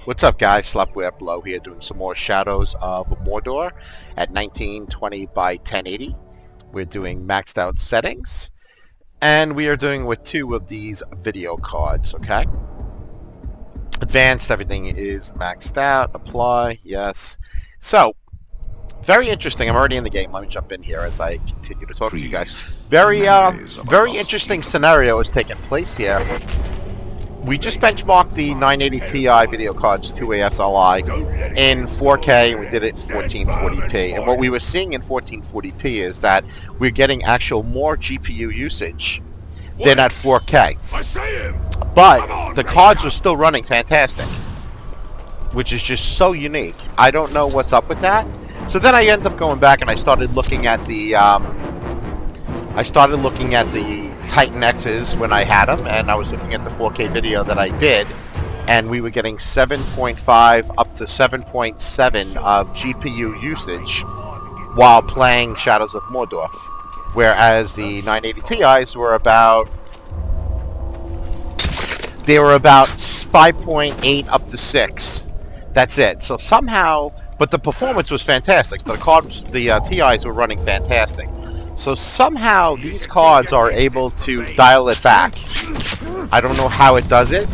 What's up, guys? Slapware Blow here, doing some more Shadows of Mordor at 1920 by 1080. We're doing maxed out settings, and we are doing with two of these video cards, okay? Advanced, everything is maxed out. Apply, yes. So, very interesting. I'm already in the game. Let me jump in here as I continue to talk to you guys. Very interesting scenario is taking place here. We just benchmarked the 980 Ti video cards to ASLI in 4K, and we did it in 1440p. And what we were seeing in 1440p is that we're getting actual more GPU usage than at 4K. But the cards are still running fantastic, which is just so unique. I don't know what's up with that. So then I ended up going back and I started looking at the Titan X's when I had them, and I was looking at the 4K video that I did, and we were getting 7.5 up to 7.7 of GPU usage while playing Shadows of Mordor, whereas the 980 Ti's were about 5.8 up to 6. That's it. So somehow, but the performance was fantastic. The cards, the TIs were running fantastic. So somehow these cards are able to dial it back. I don't know how it does it,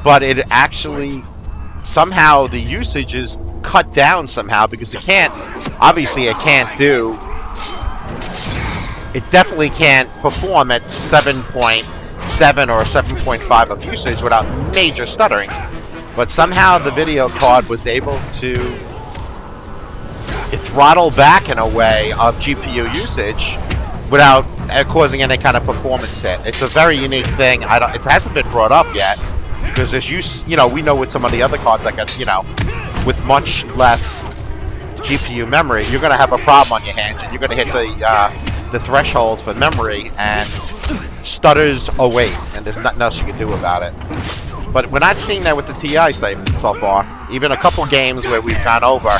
but it actually, somehow the usage is cut down somehow, because it can't, obviously it can't do, it definitely can't perform at 7.7 or 7.5 of usage without major stuttering. But somehow the video card was able to throttle back in a way of GPU usage without causing any kind of performance hit. It's a very unique thing. It hasn't been brought up yet, because as we know with some of the other cards, like with much less GPU memory, you're going to have a problem on your hands, and you're going to hit the threshold for memory, and stutters away, and there's nothing else you can do about it. But we're not seeing that with the TI so far. Even a couple games where we've gone over,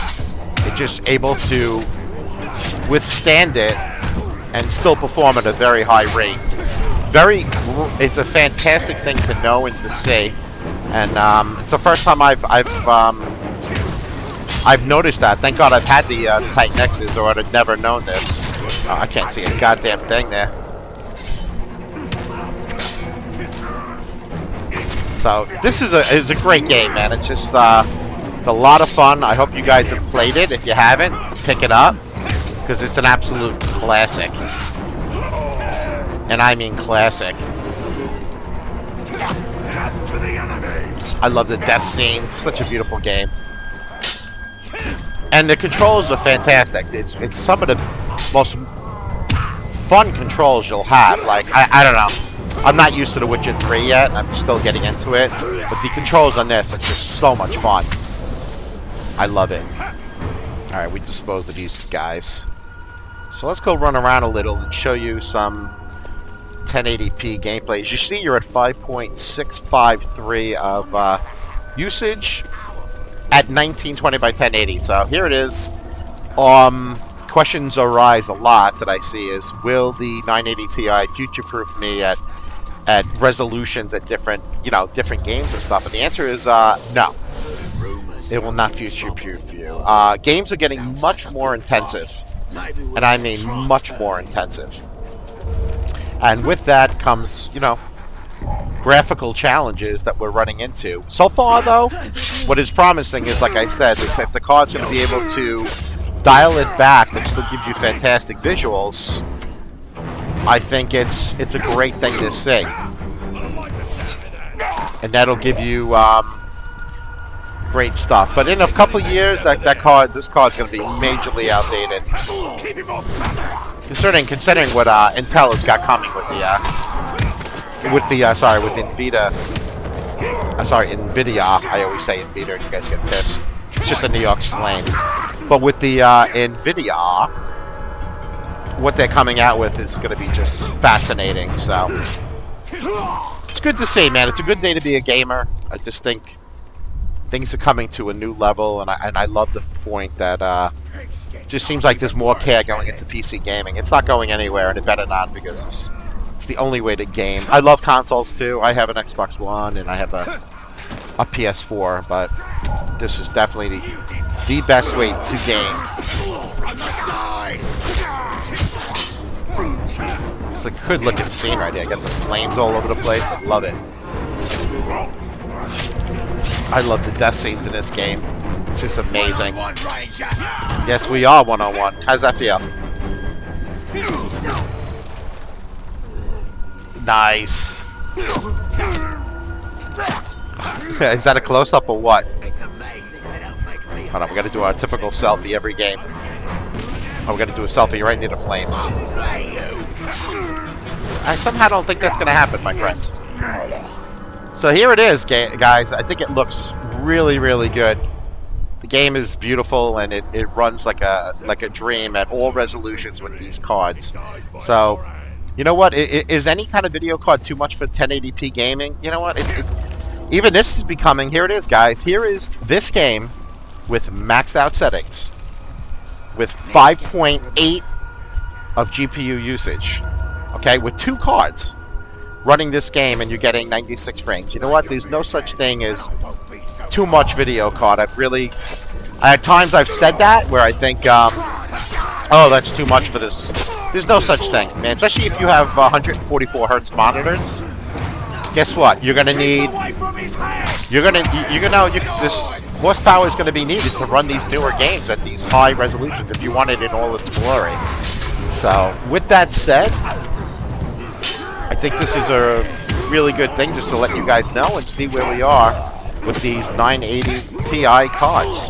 it's just able to withstand it and still perform at a very high rate. It's a fantastic thing to know and to see, and it's the first time I've noticed that. Thank God I've had the Titan X's, or I'd have never known this. I can't see a goddamn thing there. So this is a great game, man. It's just it's a lot of fun. I hope you guys have played it. If you haven't, pick it up, because it's an absolute classic. And I mean classic. I love the death scenes. Such a beautiful game. And the controls are fantastic. It's some of the most fun controls you'll have. Like, I don't know. I'm not used to the Witcher 3 yet. I'm still getting into it. But the controls on this are just so much fun. I love it. Alright, we disposed of these guys. So let's go run around a little and show you some 1080p gameplay. As you see, you're at 5.653 of usage at 1920 by 1080. So here it is. Questions arise a lot that I see is, will the 980 Ti future-proof me at resolutions at different games and stuff? And the answer is no. It will not future-proof you. Games are getting much more intensive, and I mean much more intensive. And with that comes, graphical challenges that we're running into. So far, though, what is promising is, like I said, is if the card's going to be able to dial it back but still give you fantastic visuals, I think it's a great thing to see. And that'll give you great stuff. But in a couple years, this card's going to be majorly outdated. Considering what Intel has got coming with Nvidia. I always say Nvidia, and you guys get pissed. It's just a New York slang. But with the Nvidia, what they're coming out with is going to be just fascinating. So it's good to see, man. It's a good day to be a gamer. I just think things are coming to a new level, and I love the point that just seems like there's more care going into PC gaming. It's not going anywhere, and it better not, because it's the only way to game. I love consoles too. I have an Xbox One, and I have a a PS4, but this is definitely the best way to game. It's a good looking scene right here. I got the flames all over the place. I love it. I love the death scenes in this game. It's just amazing. Yes, we are one-on-one. How's that feel? Nice. Is that a close-up or what? Hold on, we gotta do our typical selfie every game. Oh, we gotta do a selfie right near the flames. I somehow don't think that's gonna happen, my friends. So here it is, guys. I think it looks really, really good. The game is beautiful, and it runs like a dream at all resolutions with these cards. So, you know what? Is any kind of video card too much for 1080p gaming? You know what? Even this is becoming... Here it is, guys. Here is this game with maxed out settings, with 5.8 of GPU usage. Okay, with 2 cards running this game, and you're getting 96 frames. You know what? There's no such thing as too much video card. At times I've said that where I think, oh, that's too much for this. There's no such thing, man. Especially if you have 144 hertz monitors. Guess what? You're gonna need. This horsepower is gonna be needed to run these newer games at these high resolutions if you want it in all its glory. So, with that said, I think this is a really good thing just to let you guys know and see where we are with these 980 Ti cards.